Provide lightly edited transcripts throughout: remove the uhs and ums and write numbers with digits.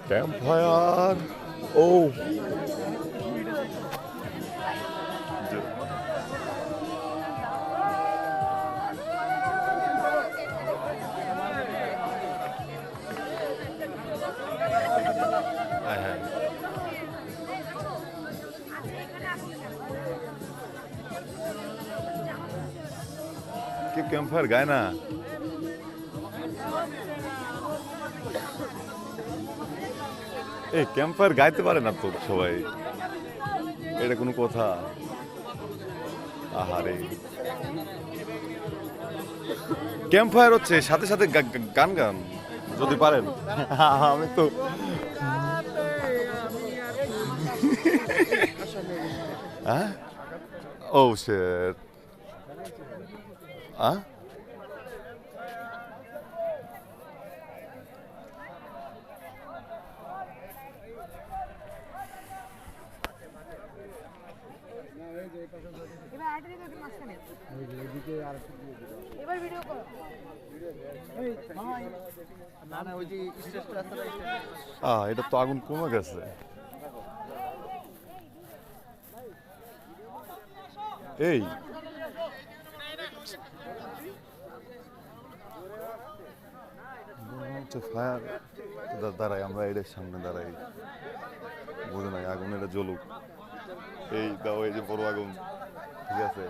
Campfire. Oh. কি campfire গায় না? এই ক্যাম্পফায়ার গাইতে পারে না তো সবাই, এটা কোনো কথা? আহারে, ক্যাম্পফায়ার হচ্ছে সাথে সাথে গান গান যদি পারেন। আমি তো হ্যাঁ, ও শিট, হ্যাঁ এটা তো আগুন কমে গেছে। এই ফায়ার দাঁড়াই, আমরা এটার সামনে দাঁড়াই, বুঝে নাই আগুন এটা জ্বলুক। এই দাও, এই যে বড় আগুন, ঠিক আছে,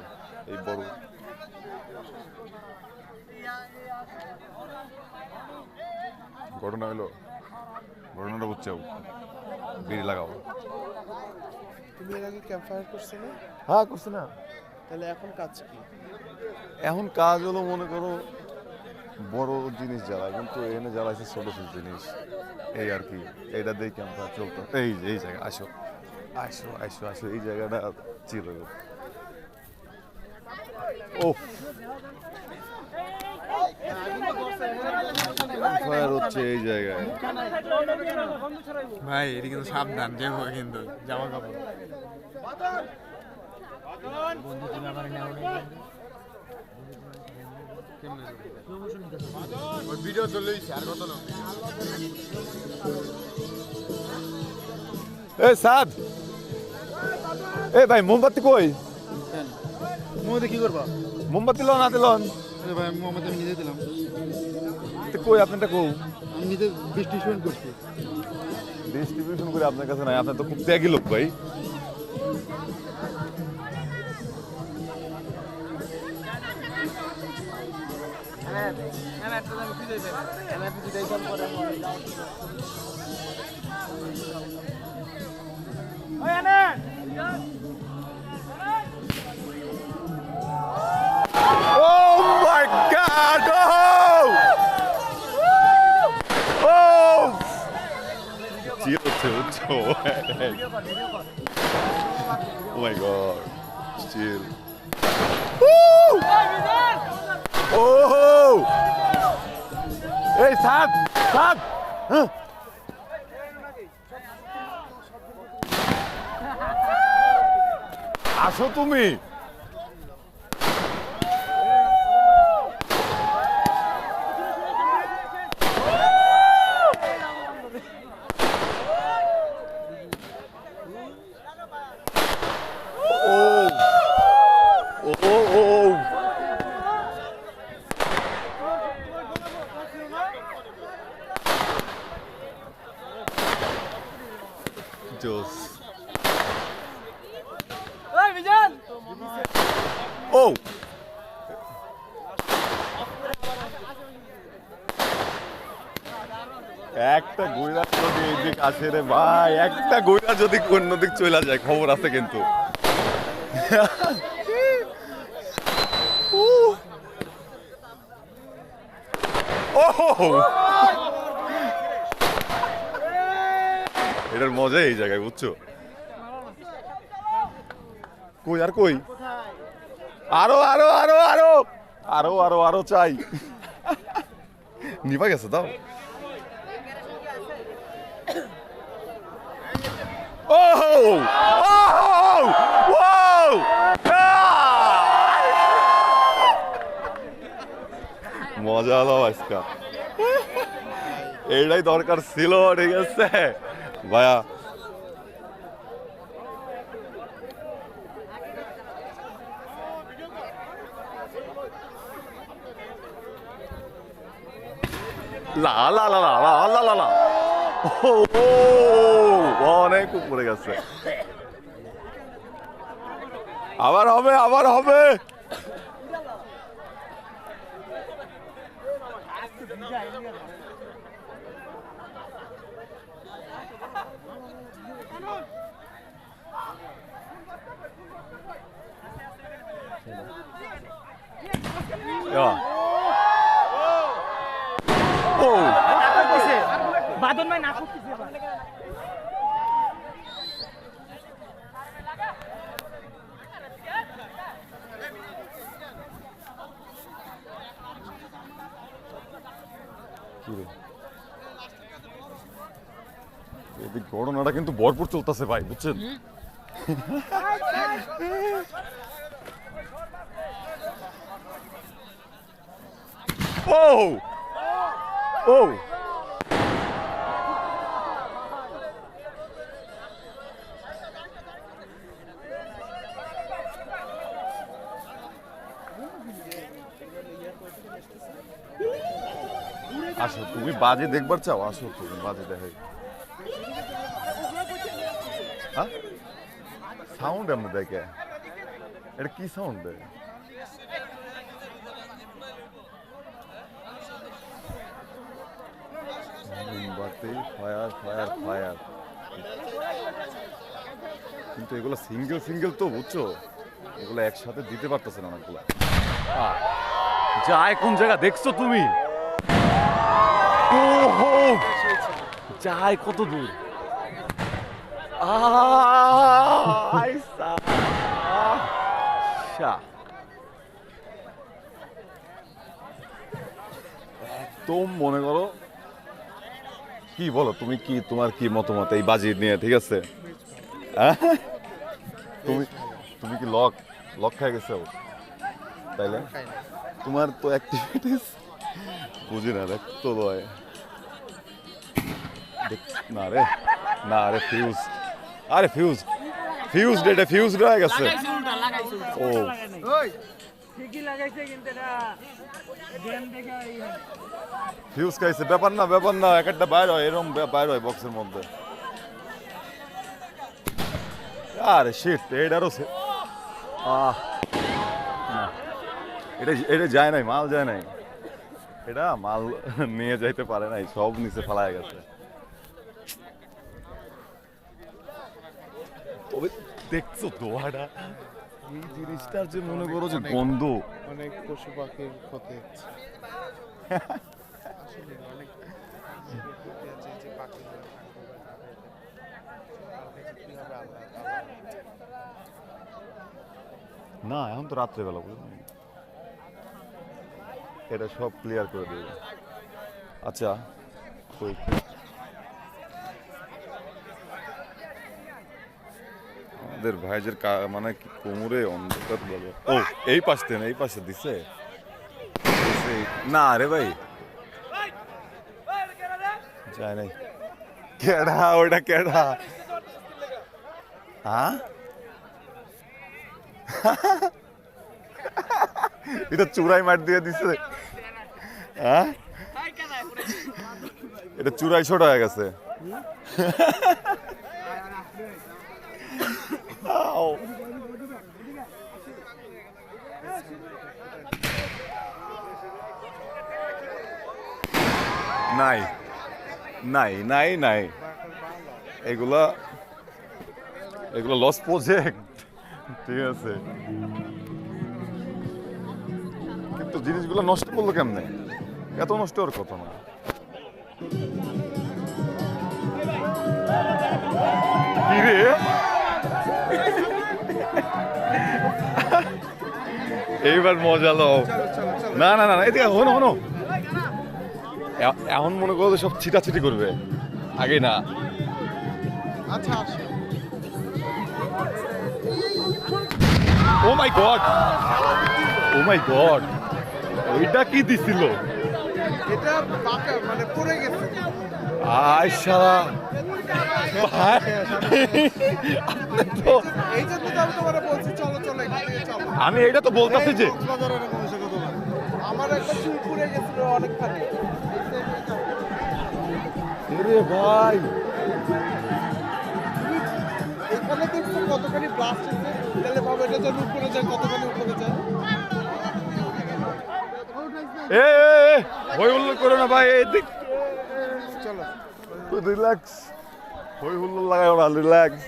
এই বড় ঘটনা হলো, ঘটনাটা বুঝছো, বিড়ি লাগাও। তুমি এর আগে ক্যাম্পফায়ার করছো না? হ্যাঁ করছি না। তাহলে এখন কাজ কি? এখন কাজ হলো মনে করো বড় জিনিস জ্বালায়, কিন্তু এখানে জ্বালাইছে ছোট ছোট জিনিস, এই আর কি। এইটা দিয়ে ক্যাম্পফায়ার চলতো। এই যে এই জায়গা, আসো আসো আসো আসো, এই জায়গাটা ছিল। ও ফায়ার হচ্ছে এই জায়গায়। ভাই এটা কিন্তু সাবধান, দেখো কিন্তু জামা কাপড় ভিডিও চলে আর কত না। এ সাদ, এ ভাই মোমবাতি কই? মোমবাতি কি করবা? মোমবাতি লন, হাতে লন। ভাই মোমবাতি আমি নিজে দিলাম। কই আপনারটা কই? আমি নিজে ডিস্ট্রিবিউশন করছি। ডিস্ট্রিবিউশন করে আপনার কাছে নাই? আপনার তো খুব ত্যাগী লোক ভাই। Oh my God! Oh! Oh! Chill. Oh my God! Chill. Woo! Oh! Hey, Sad! Huh? আসো তুমি। জোস। ও একটা গইরা যদি এইদিক আসে রে ভাই, একটা গইরা যদি অন্যদিক চলে যায়, খবর আছে কিন্তু। এটার মজা এই জায়গায়, বুঝছো? কই আর কই? আরো আরো আরো আরো আরো আরো আরো চাই। নিভা গেছে, দাও। মজা হলো আজকে। এইটাই দরকার ছিল, ঠিক আছে ভাইয়া। লা লা লা লা লা লা লা লা, ও অনেক উপরে গেছে। আবার হবে, আবার হবে। বাদন ভাই না করতেছে এদিক ঘটনাটা কিন্তু ভরপুর চলতেছে ভাই, বুঝছেন? ও ও আসো, তুমি বাজে দেখবার চাও? আসো, তুমি বাজে দেখাই। হ্যাঁ, সাউন্ড এমন দেখে, এটা কি সাউন্ড দেয়? মোমবাতি, ফায়ার ফায়ার ফায়ার। কিন্তু এগুলো সিঙ্গেল সিঙ্গেল তো, বুঝছো? এগুলো একসাথে দিতে পারতেছে না অনেকগুলো। যায় কোন জায়গা দেখছো তুমি? ওহো, যায় কত দূর? একদম মনে করো, কি বলো তুমি, কি তোমার কি মতামত এই বাজি নিয়ে? ঠিক আছে, তুমি তুমি কি লক লক খাই গেছো তাইলে? তোমার তো অ্যাক্টিভিটিস বুঝি না, দেখতো লয়। না রে, না রে, ফিউজ, আরে ফিউজ, ফিউজ ডেটে ফিউজ হয়ে গেছে। ও ঠিকই লাগাইছে কিন্তু এটা গেম দেখে ফিউজ খাইছে, ব্যাপার না, ব্যাপার না, একটা বাইর হয়, এরকম বাইর হয় বক্সের মধ্যে। আরে শিট, এটারও এটা এটা যায় নাই, মাল যায় নাই, এটা মাল নিয়ে যাইতে পারে নাই, সব নিচে ফেলায় গেছে। তবে দেখছো দোয়াটা, এই জিনিসটার যে মনে করো যে গন্ধ, অনেক পশু পাখির ক্ষতি হচ্ছে। আসলে অনেক প্রকৃতি আছে যে পাখিগুলো থাকবে বা যাবে, কালকে যে কি হবে আল্লাহ তাআলা। না এখন তো রাত্রেবেলা, বুঝলেন? এটা সব ক্লিয়ার করে দেবে। আচ্ছা, ওই আমাদের ভাইজের মানে কি কোমরে অন্ধকার বলে? ও এই পাশে না, এই পাশে দিছে না রে ভাই, যায় নাই। কেডা ওইটা, কেডা? হ্যাঁ, এটা চূড়াই মার দিয়ে দিছে। হ্যাঁ, এটা চূড়াই ছোট হয়ে গেছে। নাই নাই নাই নাই, এগুলা এগুলো লস প্রজেক্ট, ঠিক আছে, কিন্তু জিনিসগুলো নষ্ট করলো কেমনে? এত নষ্ট হওয়ার কথা না। কি রে, এইবার মজা লও। না না না, এদিকে হনো হনো, এখন মনে করো সব ছিটাছিটি করবে, আগে না। আচ্ছা আসো। ও মাই গড, ও মাই গড, ওইটা কি দিছিল? এটা পাকা মানে পড়ে গেছে। আয় শালা ভাই তো এই জন্য তো আমি তোমারে বলছি চলো চলো এখান থেকে চলো। আমি এটা তো বলতাছি যে আমার একটা চুল পুড়ে গেছিল অনেকখানি। আরে ভাই এখানে দেখছো কতখানি ব্লাস্ট হচ্ছে, তাহলে ভাবো এটা যখন উপরে যায় কতখানি উপরে যায়। এ হই হুল্লোড় করো না ভাই এদিক চলো রিল্যাক্স হই হুল্লোড় লাগাও না রিল্যাক্স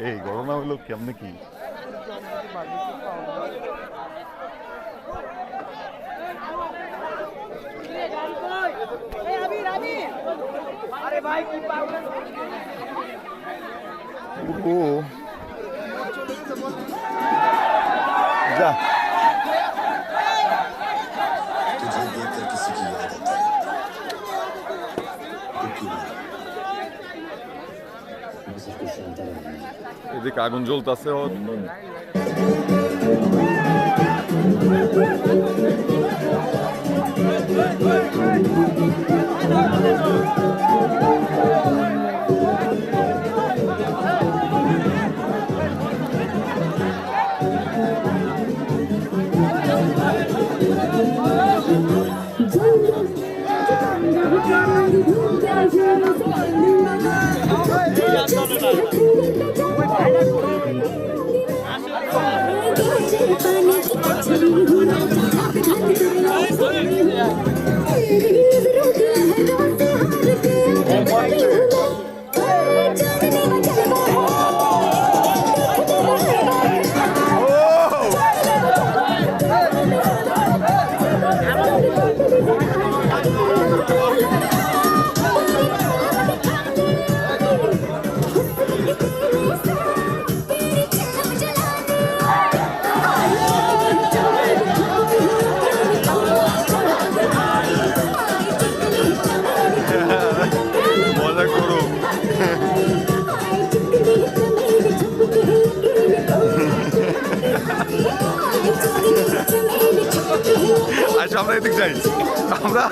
এই ঘটনা হইলো কেমনে কি আরে ভাই কি পাগল ও যা तुझे देखकर किसी की याद आती है सब कुछ चलता रहना है এদিকে আগুন জ্বলতেছে মজা করো আচ্ছা আমরা এদিক যাই আমরা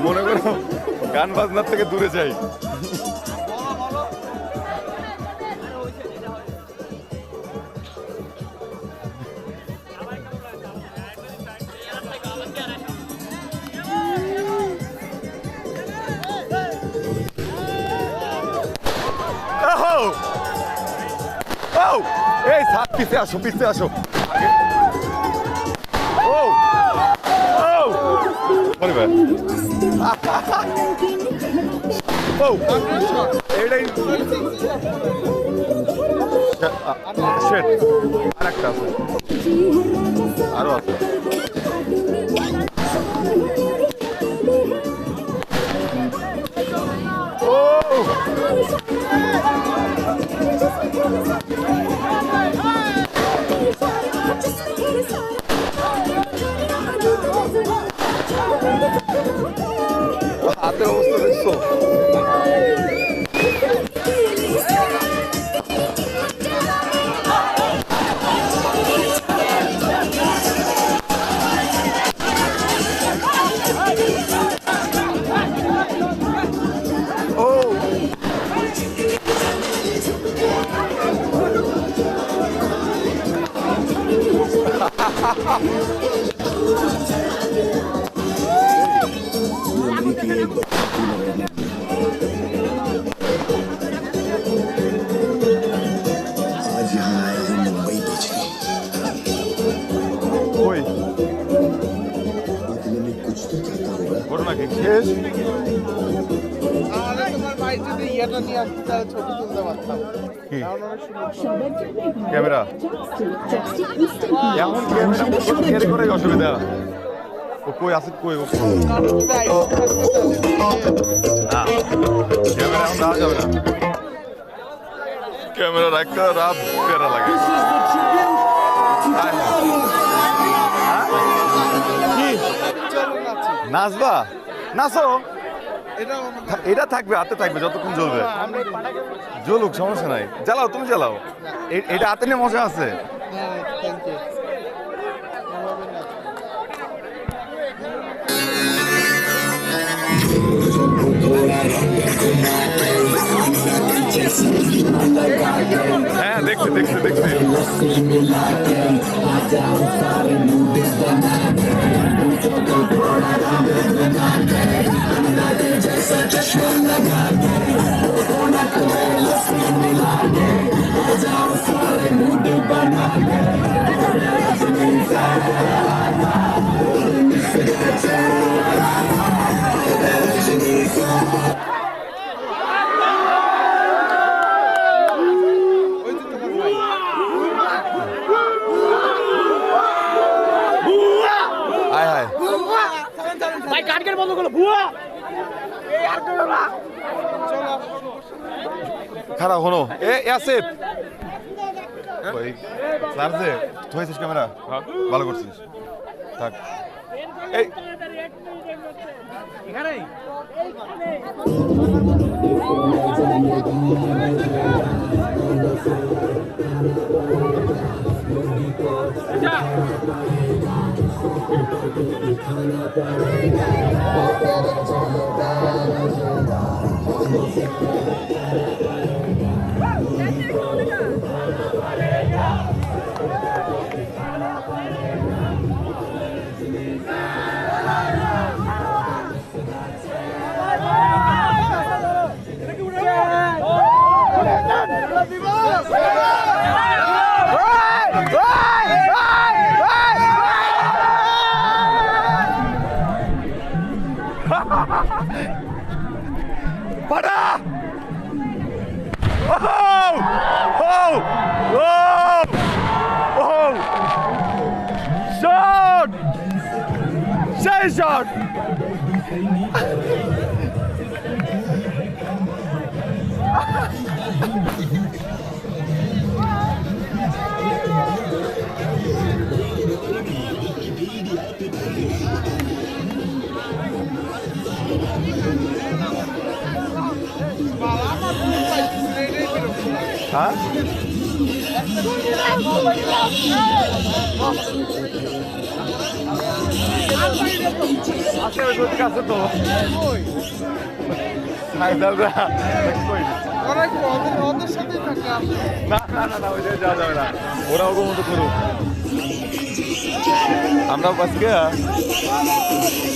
মনে করো গান বাজনার থেকে দূরে যাই এই সাত পিছে আসো ও বলি ভাই ও এইটাই শেট আরেকটা আছে আরো আছে হাতের অবস্থা দেখছো आज यहाँ आए हैं मुंबई बेचने ওই बदले में कुछ तो चाहता होगा ঘটনা কি শেষ তাহলে তোমার ভাই যদি ইয়েটা নিয়ে আসতে তাহলে ছবি তুলতে পারতাম। কি? এখন অনেক সুন্দর ক্যামেরা এমন ক্যামেরা ক্যারি করে অসুবিধা ও কই আছে কই ও কারণ যদি আইফোন থাকতো তাহলে না ক্যামেরা এখন দেওয়া যাবে না ক্যামেরা রাখতে রাত প্যারা লাগে কি চলো নাচি। নাচবা নাচো এটাও আমাদের এটা থাকবে হাতে থাকবে যতক্ষণ জ্বলবে জ্বলুক সমস্যা নাই জ্বালাও তুমি জ্বালাও এটা হাতে নিয়ে মজা আছে থ্যাংক ইউ। হ্যাঁ দেখছি দেখছি দেখছি ওই যে তোমার ভাই আয় হায় ভাই কাটকের বন্ধ করলো ভুয়া এই আর করো না চলো খারাপ হলো এ আসিফ ওই স্যার ধুয়েছিস ক্যামেরা ভালো করছিস থাক এই এখানেই Para! Oh! Oh! Oh! Oh! Shot! Say shot! হ্যাঁ আছে আছে তো ওরা কি ওদের সাথেই থাকে না না না না ওই জায়গায় যাওয়া যাবে না ওরা ওর মতো করুক আমরাও পাচ্ছি